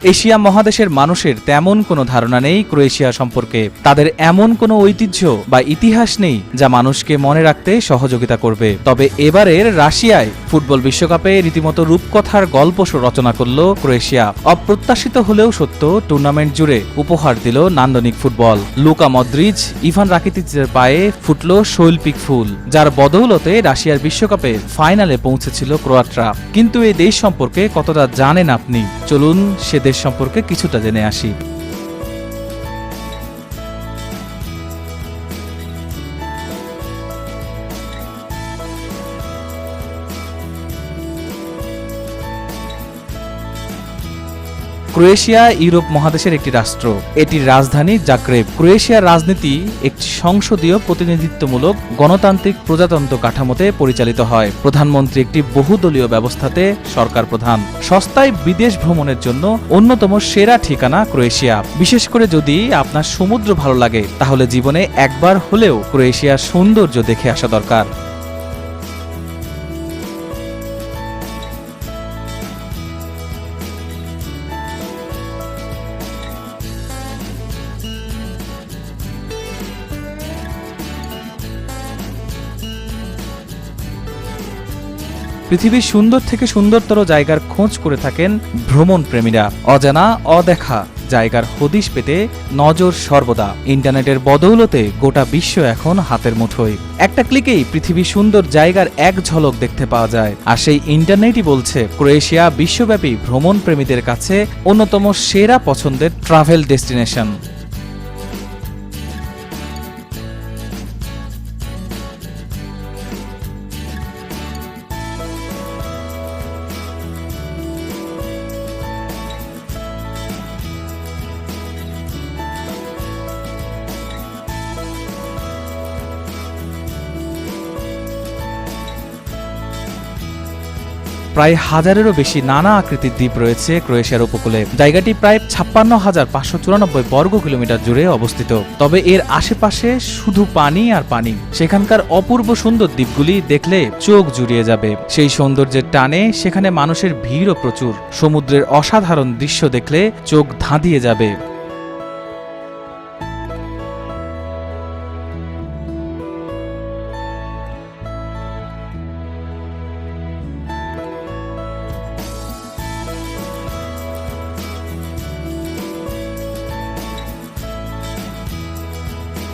Asia মহাদেশের মানুষের তেমন কোনো ধারণা নেই ক্রোয়েশিয়া সম্পর্কে। তাদের এমন কোনো ঐতিহ্য বা ইতিহাস নেই যা মানুষকে মনে রাখতে সহযোগিতা করবে। তবে এবারের রাশিয়ায় ফুটবল বিশ্বকাপে রীতিমতো রূপকথার গল্প রচনা করল ক্রোয়েশিয়া। অপ্রত্যাশিত হলেও সত্য, টুর্নামেন্ট জুড়ে উপহার দিল নান্দনিক ফুটবল। লুকা মদ্রিচ, ইভান রাকিতিচের পায়ে ফুটল শৈল্পিক ফুল, যার বদৌলতে রাশিয়ার বিশ্বকাপে ফাইনালে পৌঁছেছিল ক্রোয়াটরা। কিন্তু এই দেশ সম্পর্কে কতটা জানেন আপনি? চলুন সে দেশ সম্পর্কে কিছুটা জেনে আসি। ক্রোয়েশিয়া ইউরোপ মহাদেশের একটি রাষ্ট্র। এটির রাজধানী জাগ্রেব। ক্রোয়েশিয়ার রাজনীতি একটি সংসদীয় প্রতিনিধিত্বমূলক গণতান্ত্রিক প্রজাতন্ত্র কাঠামোতে পরিচালিত হয়। প্রধানমন্ত্রী একটি বহুদলীয় ব্যবস্থাতে সরকার প্রধান। সস্তায় বিদেশ ভ্রমণের জন্য অন্যতম সেরা ঠিকানা ক্রোয়েশিয়া। বিশেষ করে যদি আপনার সমুদ্র ভালো লাগে, তাহলে জীবনে একবার হলেও ক্রোয়েশিয়ার সৌন্দর্য দেখে আসা দরকার। পৃথিবীর সুন্দর থেকে সুন্দরতর জায়গার খোঁজ করে থাকেন ভ্রমণ প্রেমীরা। অজানা অদেখা জায়গার হদিশ পেতে নজর সর্বদা। ইন্টারনেটের বদৌলতে গোটা বিশ্ব এখন হাতের মুঠোয়। একটা ক্লিকেই পৃথিবীর সুন্দর জায়গার এক ঝলক দেখতে পাওয়া যায়। আর সেই ইন্টারনেটই বলছে ক্রোয়েশিয়া বিশ্বব্যাপী ভ্রমণ প্রেমীদের কাছে অন্যতম সেরা পছন্দের ট্রাভেল ডেস্টিনেশন। প্রায় 1000-এরও বেশি নানা আকৃতির দ্বীপ রয়েছে ক্রোয়েশিয়ার উপকূলে। জায়গাটি প্রায় 56,594 বর্গ কিলোমিটার জুড়ে অবস্থিত। তবে এর আশেপাশে শুধু পানি আর পানি। সেখানকার অপূর্ব সুন্দর দ্বীপগুলি দেখলে চোখ জুড়িয়ে যাবে। সেই সৌন্দর্যের টানে সেখানে মানুষের ভিড়ও প্রচুর। সমুদ্রের অসাধারণ দৃশ্য দেখলে চোখ ধাঁধিয়ে যাবে।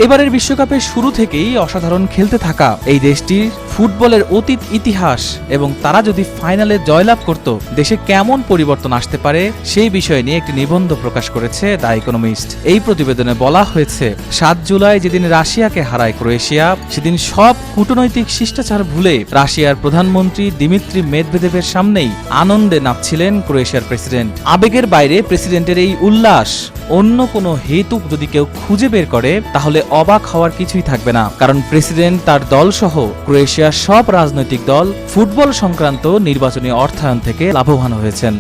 এবারের বিশ্বকাপের শুরু থেকেই অসাধারণ খেলতে থাকা এই দেশটির ফুটবলের অতীত ইতিহাস এবং তারা যদি ফাইনালে জয়লাভ করত, দেশে কেমন পরিবর্তন আসতে পারে সেই বিষয় নিয়ে একটি নিবন্ধ প্রকাশ করেছে দ্য ইকোনমিস্ট। এই প্রতিবেদনে বলা হয়েছে, 7 জুলাই যেদিন রাশিয়াকে হারায় ক্রোয়েশিয়া, সেদিন সব কূটনৈতিক শিষ্টাচার ভুলে রাশিয়ার প্রধানমন্ত্রী দিমিত্রি মেদভেদেভের সামনেই আনন্দে নাচছিলেন ক্রোয়েশিয়ার প্রেসিডেন্ট। আবেগের বাইরে প্রেসিডেন্টের এই উল্লাস অন্য কোনো হেতু যদি কেউ খুঁজে বের করে, তাহলে অবাক হওয়ার কিছুই থাকবে না। কারণ প্রেসিডেন্ট তার দল সহ ক্রোয়েশিয়ার সব রাজনৈতিক দল ফুটবল সংক্রান্ত নির্বাচনী অর্থায়ন থেকে লাভবান হয়েছেন।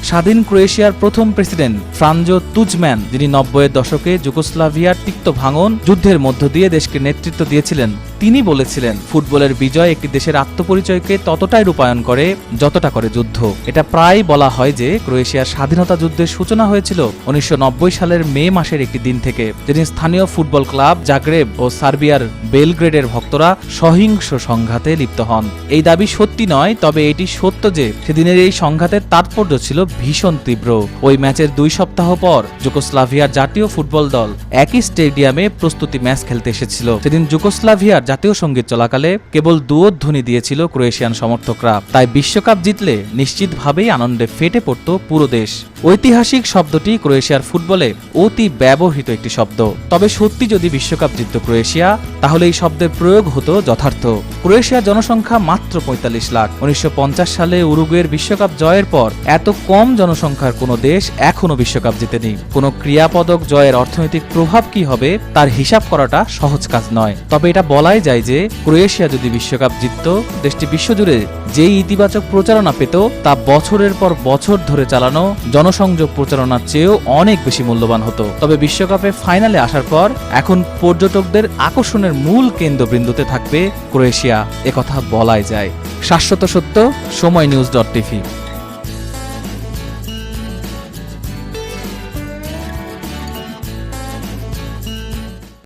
স্বাধীন ক্রোয়েশিয়ার প্রথম প্রেসিডেন্ট ফ্রাঞ্জো তুজম্যান, যিনি 90-এর দশকে যুগোস্লাভিয়ার তিক্ত ভাঙন যুদ্ধের মধ্য দিয়ে দেশকে নেতৃত্ব দিয়েছিলেন, তিনি বলেছিলেন, ফুটবলের বিজয় একটি দেশের আত্মপরিচয়কে ততটাই রূপায়ণ করে যতটা করে যুদ্ধ। এটা প্রায় বলা হয় যে ক্রোয়েশিয়ার স্বাধীনতা যুদ্ধের সূচনা হয়েছিল 1990 সালের মে মাসের একটি দিন থেকে, যেদিন স্থানীয় ফুটবল ক্লাব জাগ্রেব ও সার্বিয়ার বেলগ্রেডের ভক্তরা সহিংস সংঘাতে লিপ্ত হন। এই দাবি সত্যি নয়, তবে এটি সত্য যে সেদিনের এই সংঘাতের তাৎপর্য ছিল ভীষণ তীব্র। ওই ম্যাচের 2 সপ্তাহ পর যুগোস্লাভিয়ার জাতীয় ফুটবল দল একই স্টেডিয়ামে প্রস্তুতি ম্যাচ খেলতে এসেছিল। সেদিন যুগোস্লাভিয়ার জাতীয় সঙ্গীত চলাকালে কেবল দুয়োধ্বনি দিয়েছিল ক্রোয়েশিয়ান সমর্থকরা। তাই বিশ্বকাপ জিতলে নিশ্চিতভাবেই আনন্দে ফেটে পড়ত পুরো দেশ। ঐতিহাসিক শব্দটি ক্রোয়েশিয়ার ফুটবলে অতি ব্যবহৃত একটি শব্দ। তবে সত্যি যদি বিশ্বকাপ জিতত ক্রোয়েশিয়া, তাহলে এই শব্দের প্রয়োগ হতো যথার্থ। ক্রোয়েশিয়ার জনসংখ্যা মাত্র 45 লাখ। 1950 সালে উরুগুয়ের বিশ্বকাপ জয়ের পর এত কম কম জনসংখ্যার কোনো দেশ এখনো বিশ্বকাপ জিতেনি। কোনো ক্রীড়াপদক জয়ের অর্থনৈতিক প্রভাব কি হবে তার হিসাব করাটা সহজ কাজ নয়। তবে এটা বলাই যায় যে ক্রোয়েশিয়া যদি বিশ্বকাপ জিতত, দেশটি বিশ্বজুড়ে যেই ইতিবাচক প্রচারণা পেত তা বছরের পর বছর ধরে চালানো জনসংযোগ প্রচারণার চেয়েও অনেক বেশি মূল্যবান হতো। তবে বিশ্বকাপে ফাইনালে আসার পর এখন পর্যটকদের আকর্ষণের মূল কেন্দ্রবিন্দুতে থাকবে ক্রোয়েশিয়া, একথা বলাই যায়। শাশ্বত সত্য, সময় নিউজ.tv।